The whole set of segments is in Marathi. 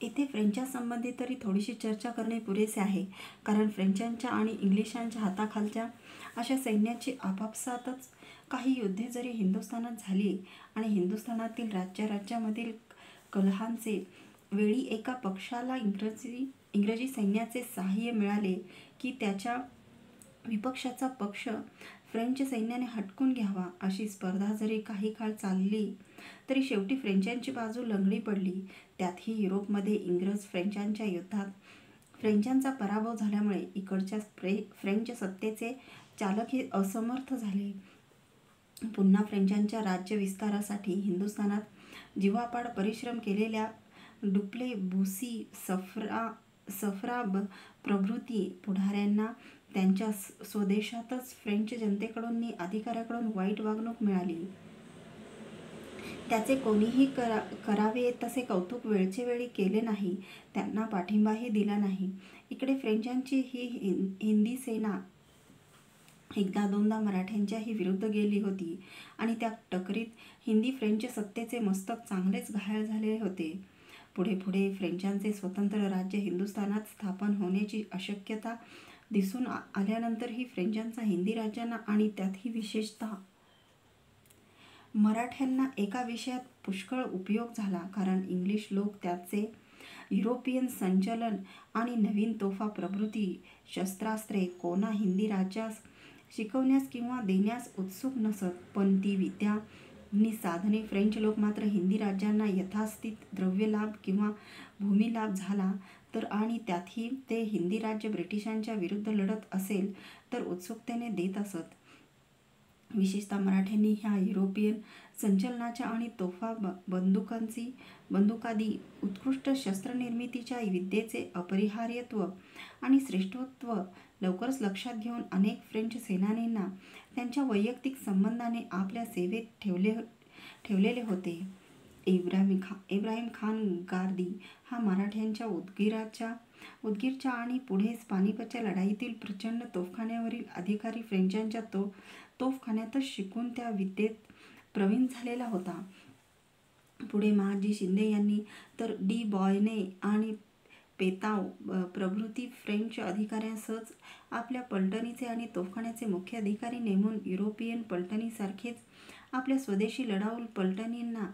येथे फ्रेंचच्या संबंधी तरी थोडीशी चर्चा करणे पुरेसे आहे, कारण फ्रेंचांच्या आणि इंग्लिशांच्या हाताखालच्या अशा सैन्याची आपापसातच काही युद्धे जरी हिंदुस्थानात झाली आणि हिंदुस्थानातील राज्यामधील कलहांचे वेळी एका पक्षाला इंग्रजी सैन्याचे सहाय्य मिळाले की त्याच्या विपक्षाचा पक्ष फ्रेंच सैन्याने हटकून घ्यावा अशी स्पर्धा जरी काही काळ चालली तरी शेवटी फ्रेंचांची बाजू लंगडी पडली. त्यातही युरोपमध्ये इंग्रज फ्रेंचांच्या युद्धात फ्रेंचांचा पराभव झाल्यामुळे इकडच्या फ्रेंच सत्तेचे चालक हे असमर्थ झाले. पुन्हा फ्रेंचांच्या राज्य विस्तारासाठी हिंदुस्थानात जीवापाड परिश्रम केलेल्या डुप्ले, बुसी, सफराब प्रभृती पुढाऱ्यांना त्यांच्या स्वदेशातच फ्रेंच जनतेकडून अधिकाऱ्याकडून वाईट वागणूक मिळाली. त्याचे कोणीही करावे तसे कौतुक वेळचे वेळी केले नाही, त्यांना पाठिंबाही दिला नाही. इकडे फ्रेंचांची ही हिंदी सेना एकदा दोनदा मराठ्यांच्याही विरुद्ध गेली होती आणि त्या टकरीत हिंदी फ्रेंच सत्तेचे मस्तक चांगलेच घायल झाले होते. पुढे पुढे फ्रेंचांचे स्वतंत्र राज्य हिंदुस्थानात स्थापन होण्याची अशक्यता दिसून आल्यानंतरही फ्रेंचांचा हिंदी राज्यांना आणि त्यातही विशेषतः मराठ्यांना एका विषयात पुष्कळ उपयोग झाला, कारण इंग्लिश लोक त्याचे युरोपियन संचलन आणि नवीन तोफा प्रभृती शस्त्रास्त्रे कोणा हिंदी राज्यास शिकवण्यास किंवा देण्यास उत्सुक नसत, पण ती विद्या नि साधने फ्रेंच लोक मात्र हिंदी राज्यांना यथास्थित द्रव्यलाभ किंवा भूमिलाभ झाला तर आणि त्यातही ते हिंदी राज्य ब्रिटिशांच्या विरुद्ध लढत असेल तर उत्सुकतेने देत असत. विशेषतः मराठ्यांनी ह्या युरोपियन संचलनाच्या आणि तोफा बंदुकादी उत्कृष्ट शस्त्रनिर्मितीच्या विद्येचे अपरिहार्यत्व आणि श्रेष्ठत्व लवकरच लक्षात घेऊन अनेक फ्रेंच सेनानींना त्यांच्या वैयक्तिक संबंधाने आपल्या सेवेत ठेवलेले होते. इब्राहिम खान गारदी हा मराठ्यांच्या उदगीरच्या आणि पुढे पानिपतच्या लढाईतील प्रचंड तोफखान्यावरील अधिकारी फ्रेंचांच्या तोफखान्यातच शिकून त्या विद्येत प्रवीण झालेला होता. पुढे महादजी शिंदे यांनी तर डी बॉयने आणि पेताव प्रभृती फ्रेंच अधिकाऱ्यांसच आपल्या पलटणीचे आणि तोफखान्याचे मुख्य अधिकारी नेमून युरोपियन पलटणीसारखेच आपल्या स्वदेशी लढाऊ पलटणींना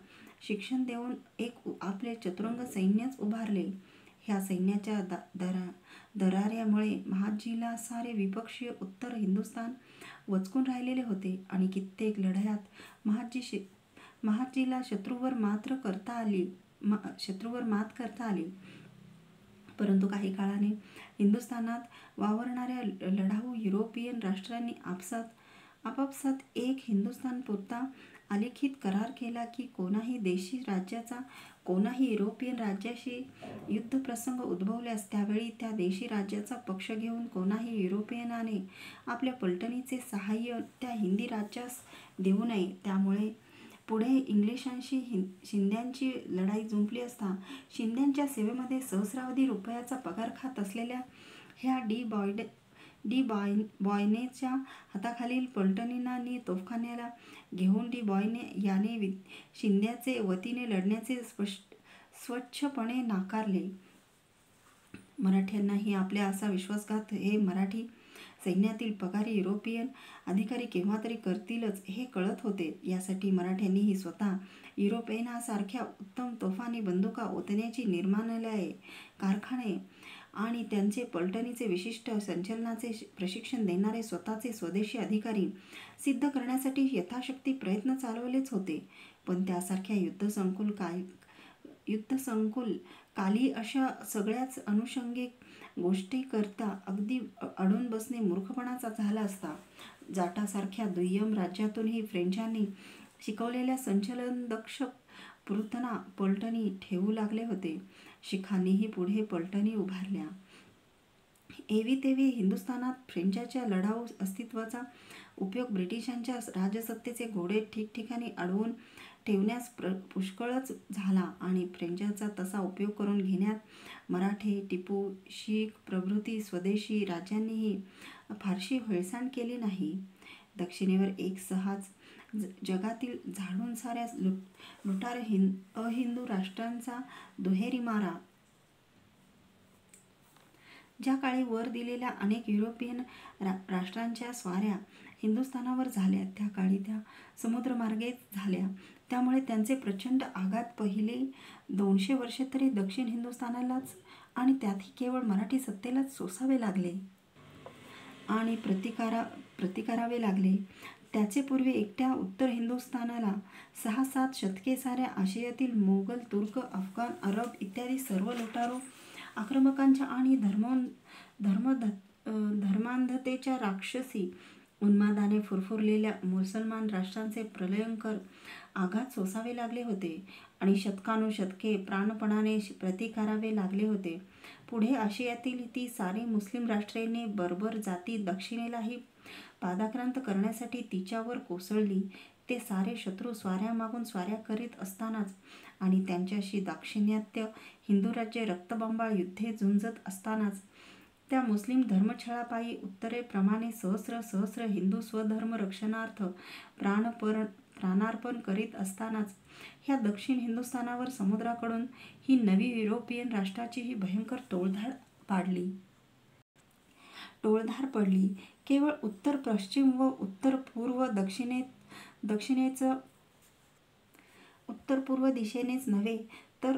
शिक्षण देऊन एक आपले चतुरंग सैन्यच उभारले. ह्या सैन्याच्या दराऱ्यामुळे महादजीला सारे विपक्षीय उत्तर हिंदुस्थान वचकून राहिलेले होते आणि कित्येक लढ्यात महादजीला शत्रूवर मात करता आली. परंतु काही काळाने हिंदुस्थानात वावरणाऱ्या लढाऊ युरोपियन राष्ट्रांनी आपापसात एक हिंदुस्थानपुरता अलिखित करार केला की कोणाही देशी राज्याचा कोणाही युरोपियन राज्याशी युद्धप्रसंग उद्भवल्यास त्यावेळी त्या देशी राज्याचा पक्ष घेऊन कोणाही युरोपियनाने आपल्या पलटणीचे सहाय्य त्या हिंदी राज्यास देऊ नये. त्यामुळे पुढे इंग्लिशांशी शिंद्यांची लढाई जुंपली असता शिंद्यांच्या सेवेमध्ये सहस्रावधी रुपयाचा पगार खात असलेल्या ह्या डी बॉयनेच्या हाताखालील पलटणींना नि तोफखान्याला घेऊन डी बॉयने याने शिंद्याचे वतीने लढण्याचे स्वच्छपणे नाकारले. मराठ्यांनाही आपल्या असा विश्वासघात हे मराठी सैन्यातील पगारी युरोपियन अधिकारी केव्हा तरी करतीलच हे कळत होते. यासाठी मराठ्यांनीही स्वतः युरोपियनासारख्या उत्तम तोफांनी बंदुका ओतण्याची निर्माणालये, कारखाने आणि त्यांचे पलटणीचे विशिष्ट संचलनाचे प्रशिक्षण देणारे स्वतःचे स्वदेशी अधिकारी सिद्ध करण्यासाठी यथाशक्ती प्रयत्न चालवलेच होते. पण त्यासारख्या युद्धसंकुल काली अशा सगळ्याच अनुषंगिक गोष्टींकरता अगदी अडून बसणे मूर्खपणाचा झाला असता. जाटासारख्या दुय्यम राज्यातूनही फ्रेंचांनी शिकवलेल्या संचलनदक्ष पलटणी ठेवू लागले होते. शिखांनीही पुढे पलटणी उभारल्या. एवीतेवी हिंदुस्थानात फ्रेंचांच्या लढाऊ अस्तित्वाचा उपयोग ब्रिटिशांच्या राजसत्तेचे घोडे ठिकठिकाणी अडवून ठेवण्यास पुष्कळच झाला आणि फ्रेंचांचा तसा उपयोग करून घेण्यात मराठे, टिपू, शीख प्रभृती स्वदेशी राज्यांनीही फारशी हेळसांड केली नाही. दक्षिणेवर जगातील झाडून साऱ्या लुटार अहिंदू राष्ट्रांचा दुहेरी मारा ज्या काळी वर दिलेल्या अनेक युरोपियन राष्ट्रांच्या स्वाऱ्या हिंदुस्थानावर झाल्या त्या काळी त्या समुद्रमार्गेच झाल्या. त्यामुळे त्यांचे प्रचंड आघात पहिले 200 वर्षे तरी दक्षिण हिंदुस्थानालाच आणि त्यातही केवळ मराठी सत्तेलाच सोसावे लागले आणि प्रतिकारावे लागले. त्याचे पूर्वी एकट्या उत्तर हिंदुस्थानाला 6-7 शतके साऱ्या आशियातील मोगल, तुर्क, अफगाण, अरब इत्यादी सर्व लुटारू आक्रमकांच्या आणि धर्मांधतेच्या राक्षसी उन्मादाने फुरफुरलेल्या मुसलमान राष्ट्रांचे प्रलयंकर आघात सोसावे लागले होते आणि शतकानुशतके प्राणपणाने प्रतिकारावे लागले होते. पुढे आशियातील ती सारी मुस्लिम राष्ट्रेने बर्बर जाती दक्षिणेलाही पादाक्रांत करण्यासाठी तिच्यावर कोसळली. ते सारे शत्रू स्वाऱ्या मागून स्वाऱ्या करीत असतानाच आणि त्यांच्याशी दाक्षिणात्य हिंदू राज्ये रक्तबंबाळ युद्धे झुंजत असतानाच त्या मुस्लिम धर्मछळापायी उत्तरेप्रमाणे सहस्र हिंदू स्वधर्म रक्षणार्थ प्राणार्पण करीत असतानाच ह्या दक्षिण हिंदुस्थानावर समुद्राकडून ही नवी युरोपियन राष्ट्राची ही भयंकर टोळधाड पडली. केवळ उत्तर पश्चिम व उत्तर पूर्व दिशेनेच नव्हे तर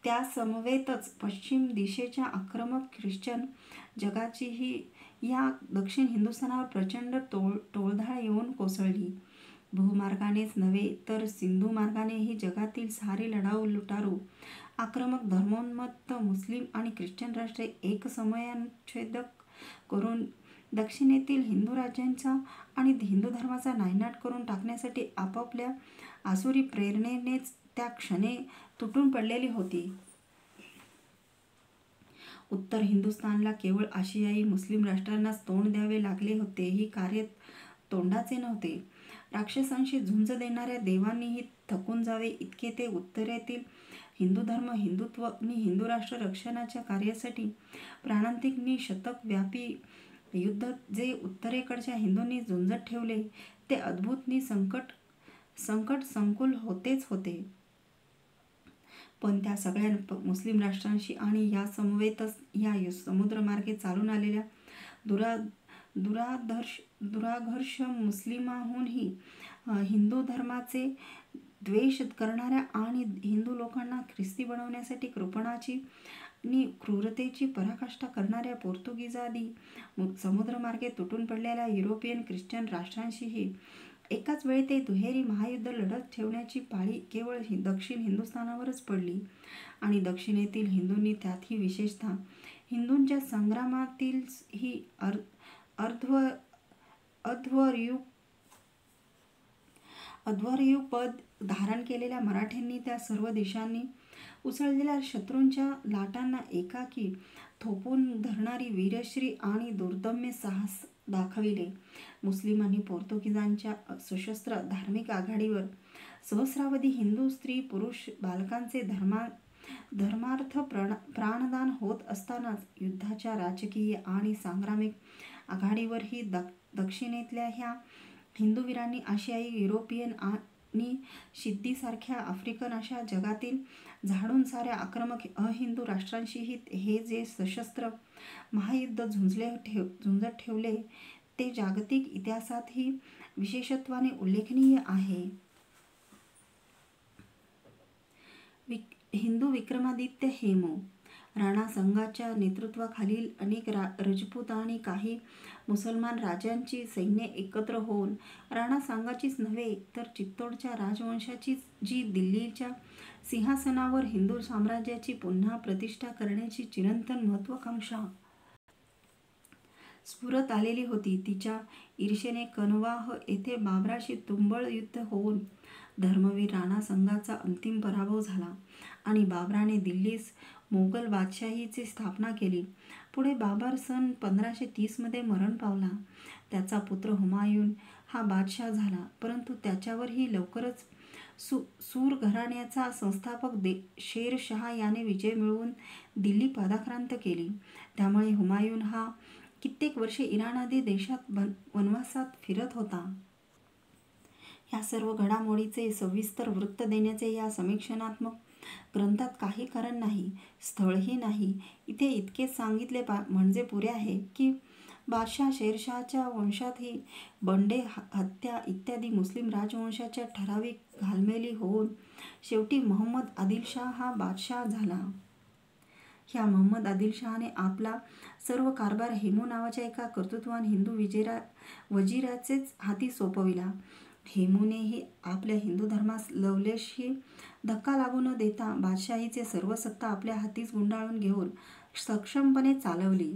त्यासमवेतच पश्चिम दिशेच्या आक्रमक ख्रिश्चन जगाचीही या दक्षिण हिंदुस्थानावर प्रचंड टोळधाड येऊन कोसळली. भूमार्गानेच नव्हे तर सिंधू मार्गानेही जगातील सारी लढाऊ लुटारू आक्रमक धर्मोन्मत्त मुस्लिम आणि ख्रिश्चन राष्ट्रे एकसमयाच्छेदक करून दक्षिणेतील हिंदू राज्यांचा आणि हिंदू धर्माचा नायनाट करून टाकण्यासाठी आपापल्या आसुरी प्रेरणेनेच त्या क्षणे तुटून पडलेली होती. उत्तर हिंदुस्थानला केवळ आशियाई मुस्लिम राष्ट्रांनाच तोंड द्यावे लागले होते. ही कार्य तोंडाचे नव्हते. राक्षसांशी झुंज देणाऱ्या देवांनीही थकून जावे इतके ते उत्तरेतील हिंदू धर्म, हिंदुत्व आणि हिंदू राष्ट्र रक्षणाच्या कार्यासाठी प्राणांतिक शतकव्यापी युद्ध जे उत्तरेकडच्या हिंदूंनी झुंजत ठेवले ते अद्भुत संकट संकुल होतेच होते. पण त्या सगळ्या मुस्लिम राष्ट्रांशी आणि या समवेतच या समुद्रमार्गे चालून आलेल्या दुराधर्ष मुस्लिमांहूनही हिंदू धर्माचे द्वेष करणाऱ्या आणि हिंदू लोकांना ख्रिस्ती बनवण्यासाठी कृपणाची आणि क्रूरतेची पराकाष्ठा करणाऱ्या पोर्तुगीजादी समुद्रमार्गे तुटून पडलेल्या युरोपियन ख्रिश्चन राष्ट्रांशीही एकाच वेळी ते दुहेरी महायुद्ध लढत ठेवण्याची पाळी केवळ दक्षिण हिंदुस्थानावरच पडली आणि दक्षिणेतील हिंदूंनी त्यातही विशेषतः हिंदूंच्या संग्रामातील ही अध्वर्यू पद धारण केलेल्या मराठ्यांनी त्या सर्व देशांनी उसळलेल्या शत्रूंच्या लाटांना एकाकी थोपून धरणारी वीरश्री आणि दुर्दम्य साहस दाखविले. मुस्लिमांनी पोर्तुगीजांच्या सशस्त्र धार्मिक आघाडीवर सहस्रावधी हिंदू स्त्री पुरुष बालकांचे धर्मार्थ प्राणदान होत असतानाच युद्धाच्या राजकीय आणि सांग्रामिक आघाडीवरही दक्षिणेतल्या ह्या हिंदू वीरांनी आशियाई, युरोपियन आणि सिद्धीसारख्या आफ्रिकन अशा जगातील झाडून साऱ्या आक्रमक अहिंदू राष्ट्रांशीही हे जे सशस्त्र महायुद्ध झुंजत ठेवले ते जागतिक इतिहासातही विशेषत्वाने उल्लेखनीय आहे. हिंदू विक्रमादित्य हेमू राणा संगाच्या नेतृत्वाखालील अनेक राजपूत आणि काही मुसलमान राजांची सैन्य एकत्र होऊन राणा सांगाचीच नव्हे तर चित्तोडच्या राजवंशाची जी दिल्लीच्या सिंहासनावर हिंदू साम्राज्याची पुन्हा प्रतिष्ठा करण्याची चिरंतन महत्त्वाकांक्षा स्फुरत आलेली होती, तिच्या ईर्षेने कनवाह येथे बाबराशी तुंबळ युद्ध होऊन धर्मवीर राणा संगाचा अंतिम पराभव झाला आणि बाबराने दिल्लीस मोगल बादशाहीची स्थापना केली. पुढे बाबर सन 1530 मध्ये मरण पावला. त्याचा पुत्र हुमायून हा बादशाह झाला, परंतु त्याच्यावरही लवकरच सूर घराण्याचा संस्थापक शेरशहा याने विजय मिळवून दिल्ली पादाक्रांत केली. त्यामुळे हुमायून हा कित्येक वर्षे इराणादी देशात वनवासात फिरत होता. ह्या सर्व घडामोडीचे सविस्तर वृत्त देण्याचे या समीक्षणात्मक ग्रंथात काही कारण नाही, स्थळही नाही. इथे इतकेच सांगितले म्हणजे पुरे आहे की बादशाह शेरशाहच्या वंशातही बंडे, हत्या इत्यादी मुस्लिम राजवंशाच्या ठराविक घालमेली होऊन शेवटी मोहम्मद आदिलशाह हा बादशाह झाला. ह्या मोहम्मद आदिलशहाने आपला सर्व कारभार हेमू नावाच्या एका कर्तृत्ववान हिंदू वजीराचेच हाती सोपविला. हेमूनेही आपल्या हिंदू धर्मास लवलेशही धक्का लागू न देता बादशाहीचे सर्व सत्ता आपल्या हातीच गुंडाळून घेऊन सक्षमपणे चालवली.